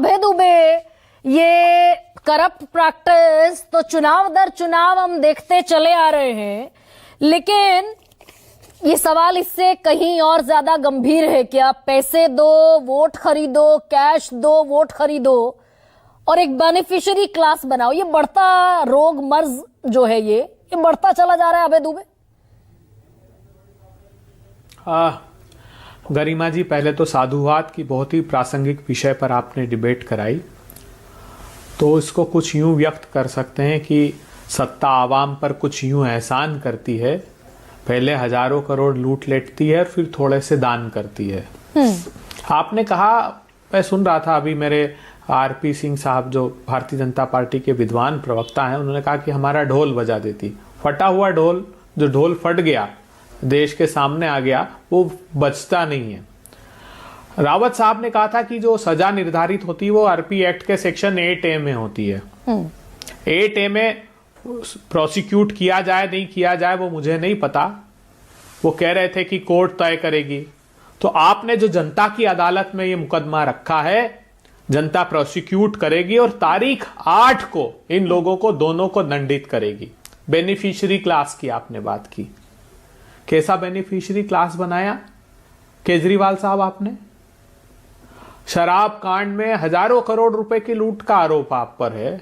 अभय दुबे, ये corrupt practice तो चुनाव दर चुनाव हम देखते चले आ रहे हैं, लेकिन ये सवाल इससे कहीं और ज्यादा गंभीर है क्या? पैसे दो, वोट खरीदो, कैश दो, वोट खरीदो और एक बेनिफिशियरी क्लास बनाओ। ये बढ़ता रोग मर्ज जो है ये बढ़ता चला जा रहा है अभय दुबे। गरिमा जी, पहले तो साधुवाद की बहुत ही प्रासंगिक विषय पर आपने डिबेट कराई, तो इसको कुछ यूं व्यक्त कर सकते हैं कि सत्ता आवाम पर कुछ यूं एहसान करती है, पहले हजारों करोड़ लूट लेती है और फिर थोड़े से दान करती है। आपने कहा, मैं सुन रहा था अभी, मेरे आरपी सिंह साहब जो भारतीय जनता पार्टी के विद्वान प्रवक्ता हैं, उन्होंने कहा कि हमारा ढोल बजा देती। फटा हुआ ढोल, जो ढोल फट गया, देश के सामने आ गया, वो बचता नहीं है। रावत साहब ने कहा था कि जो सजा निर्धारित होती है वो आरपी एक्ट के सेक्शन 8A में होती है। 8A में प्रोसिक्यूट किया जाए नहीं किया जाए वो मुझे नहीं पता, वो कह रहे थे कि कोर्ट तय करेगी। तो आपने जो जनता की अदालत में ये मुकदमा रखा है, जनता प्रोसिक्यूट करेगी और तारीख 8 को इन लोगों को दोनों को दंडित करेगी। बेनिफिशियरी क्लास की आपने बात की, कैसा बेनिफिशियरी क्लास बनाया केजरीवाल साहब आपने? शराब कांड में हजारों करोड़ रुपए की लूट का आरोप आप पर है,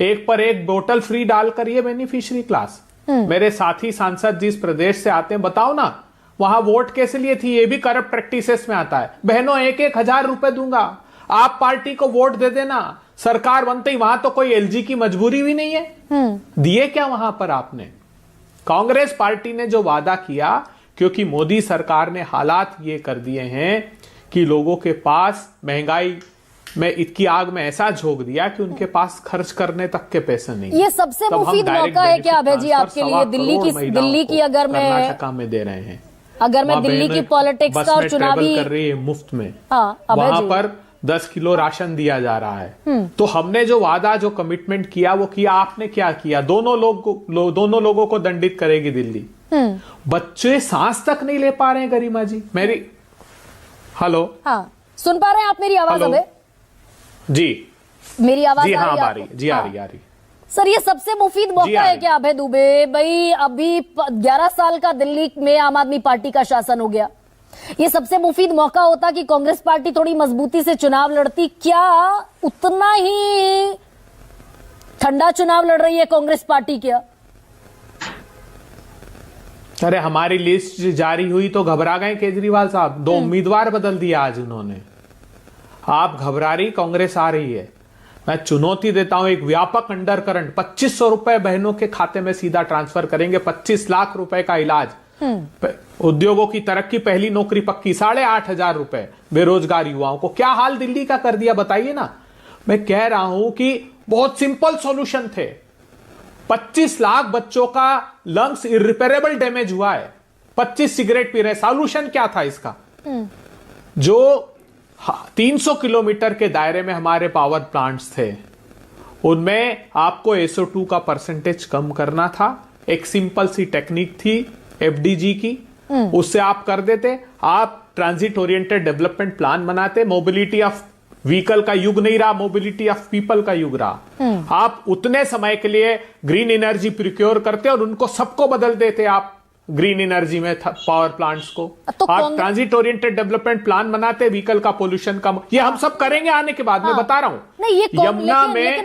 एक पर एक बोतल फ्री डालकर ये बेनिफिशियरी क्लास। मेरे साथी सांसद जिस प्रदेश से आते हैं, बताओ ना वहां वोट कैसे लिए थी, ये भी करप्ट प्रैक्टिसेस में आता है। बहनों, 1-1 हजार रुपए दूंगा, आप पार्टी को वोट दे देना, सरकार बनते ही। वहां तो कोई एलजी की मजबूरी भी नहीं है। दिए क्या वहां पर आपने? कांग्रेस पार्टी ने जो वादा किया, क्योंकि मोदी सरकार ने हालात ये कर दिए हैं कि लोगों के पास महंगाई में इतनी आग में ऐसा झोंक दिया कि उनके पास खर्च करने तक के पैसे नहीं। ये सबसे मुफीद मौका है क्या अभय जी आपके लिए? दिल्ली की अगर मैं कर्नाटका में दे रहे हैं, अगर मैं दिल्ली की पॉलिटिक्स का और चुनावी कर रही है मुफ्त में, वहां पर 10 किलो राशन दिया जा रहा है। तो हमने जो वादा, जो कमिटमेंट किया वो किया। आपने क्या किया? दोनों लोगों को दंडित करेगी दिल्ली। बच्चे सांस तक नहीं ले पा रहे हैं गरिमा जी। मेरी हेलो, हाँ, सुन पा रहे हैं आप मेरी आवाज? अबे जी, मेरी आवाज जी, आ हाँ, रही आ रही जी, आ रही। सर, ये सबसे मुफीद मौका है क्या अभय दुबे? भाई अभी 11 साल का दिल्ली में आम आदमी पार्टी का शासन हो गया, ये सबसे मुफीद मौका होता कि कांग्रेस पार्टी थोड़ी मजबूती से चुनाव लड़ती। क्या उतना ही ठंडा चुनाव लड़ रही है कांग्रेस पार्टी क्या? अरे हमारी लिस्ट जारी हुई तो घबरा गए केजरीवाल साहब, 2 उम्मीदवार बदल दिया आज उन्होंने। आप घबरा रही, कांग्रेस आ रही है। मैं चुनौती देता हूं, एक व्यापक अंडर करंट, 2500 रुपए बहनों के खाते में सीधा ट्रांसफर करेंगे, 25 लाख रुपए का इलाज, उद्योगों की तरक्की, पहली नौकरी पक्की, 8,500 रुपए बेरोजगार युवाओं को। क्या हाल दिल्ली का कर दिया बताइए ना। मैं कह रहा हूं कि बहुत सिंपल सॉल्यूशन थे। 25 लाख बच्चों का लंग्स इरिपेरेबल डैमेज हुआ है, 25 सिगरेट पी रहे। सॉल्यूशन क्या था इसका? जो 300 किलोमीटर के दायरे में हमारे पावर प्लांट्स थे, उनमें आपको SO2 का परसेंटेज कम करना था। एक सिंपल सी टेक्निक थी FDG की, उससे आप कर देते। आप ट्रांजिट ओरिएंटेड डेवलपमेंट प्लान बनाते। मोबिलिटी ऑफ व्हीकल का युग नहीं रहा, मोबिलिटी ऑफ पीपल का युग रहा। आप उतने समय के लिए ग्रीन एनर्जी प्रिक्योर करते और उनको सबको बदल देते आप ग्रीन एनर्जी में पावर प्लांट्स को। तो आप ट्रांजिट ओरिएंटेड डेवलपमेंट प्लान बनाते, व्हीकल का पोल्यूशन कम। ये हम सब करेंगे आने के बाद, मैं बता रहा हूं।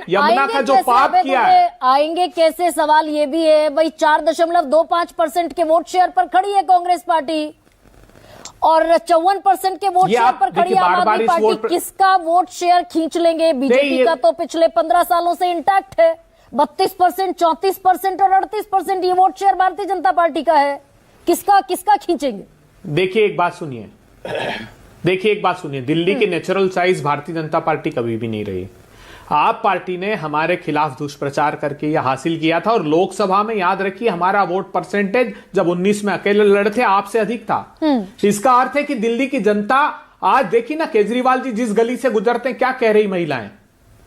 यमुना का जो पाप किया है, आएंगे कैसे? सवाल ये भी है भाई, 4.25% के वोट शेयर पर खड़ी है कांग्रेस पार्टी और 54% के वोट शेयर पर खड़ी है आम आदमी पार्टी। किसका वोट शेयर खींच लेंगे? बीजेपी का तो पिछले 15 सालों से इंटैक्ट है, 32%, 34% और 38% ये vote share Bharatiya Janata party का है। किसका खींचेंगे? देखिए एक बात सुनिए, दिल्ली की natural size Bharatiya Janata party कभी भी नहीं रही। आप पार्टी ने हमारे खिलाफ दुष्प्रचार करके यह हासिल किया था और लोकसभा में, याद रखिए, हमारा वोट परसेंटेज जब 19 में अकेले लड़े थे आपसे अधिक था। इसका अर्थ है कि दिल्ली की जनता आज देखिए ना, केजरीवाल जी जिस गली से गुजरते हैं क्या कह रही महिलाएं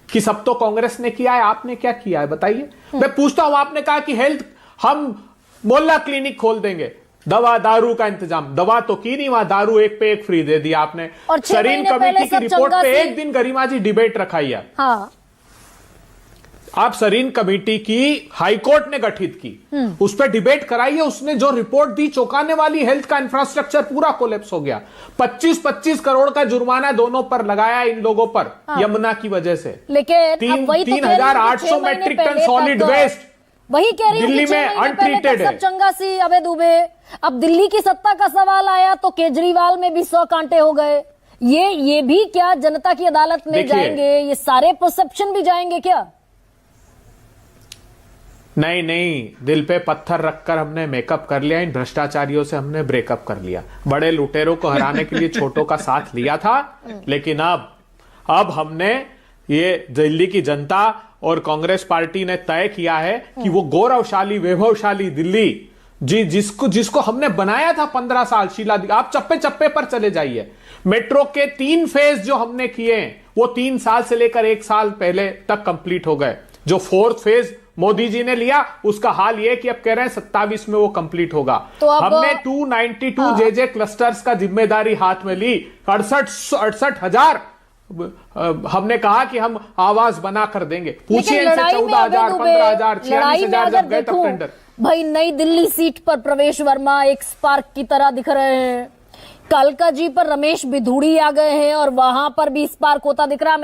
कि सब तो कांग्रेस ने किया है, आपने क्या किया है बताइए। मैं पूछता हूं, आपने कहा कि हेल्थ, हम मोहल्ला क्लिनिक खोल देंगे। दवा दारू का इंतजाम, दवा तो की नहीं, वहां दारू एक पे एक फ्री दे दिया आपने। और 6 सरीन महीने पहले कमेटी की सब रिपोर्ट चंगा पे सी- एक दिन गरिमा जी डिबेट रखाई है। हाँ, आप सरीन कमेटी की हाईकोर्ट ने गठित की, उस पर डिबेट कराइए। उसने जो रिपोर्ट दी चौंकाने वाली, हेल्थ का इंफ्रास्ट्रक्चर पूरा कोलैप्स हो गया। 25-25 करोड़ का जुर्माना दोनों पर लगाया इन लोगों पर, यमुना की वजह से। लेकिन अब वही तो कह रही हूं कि 3,800 6 महीने मेट्रिक टन पहले सॉलिड तक- वेस्ट वही कह रही हूं दिल्ली कि 6 में महीने पहले untreated तक सब है। चंगा सी अबे दुबे। अब दिल्ली की सत्ता का सवाल आया तो केजरीवाल में भी 100 कांटे हो गए। ये भी क्या जनता की अदालत में देखिए, जाएंगे? ये सारे परसेप्शन भी जाएंगे क्या? नहीं, दिल पे पत्थर रखकर हमने मेकअप कर लिया। इन भ्रष्टाचारियों से हमने ब्रेकअप कर लिया। बड़े लुटेरों को हराने के लिए छोटों का साथ लिया था, लेकिन अब हमने, ये दिल्ली की जनता और कांग्रेस पार्टी ने तय किया है कि वो गौरवशाली वैभवशाली दिल्ली जिसको हमने बनाया था 15 साल, शीला दी, आप चप्पे चप्पे पर चले जाइए। मेट्रो के 3 फेज जो हमने किए वो 3 साल से लेकर 1 साल पहले तक कंप्लीट हो गए। जो 4th फेज मोदी जी ने लिया, उसका हाल यह कि अब कह रहे हैं 27 में वो कंप्लीट होगा। तो अब हमने 292 जेजे क्लस्टर्स का जिम्मेदारी हाथ में ली। 68,000 हमने कहा कि हम आवाज बना कर देंगे। पूछिए इनसे 14,000, 15,000, 46,000 जब गए तब टेंडर। भाई नई दिल्ली सीट पर प्रवेश वर्मा एक स्पार्क की तरह दिख रहे हैं। कालका जी पर रमेश बिधूड़ी आ गए हैं और वहां पर भी स्पार्क होता दिख रहा है।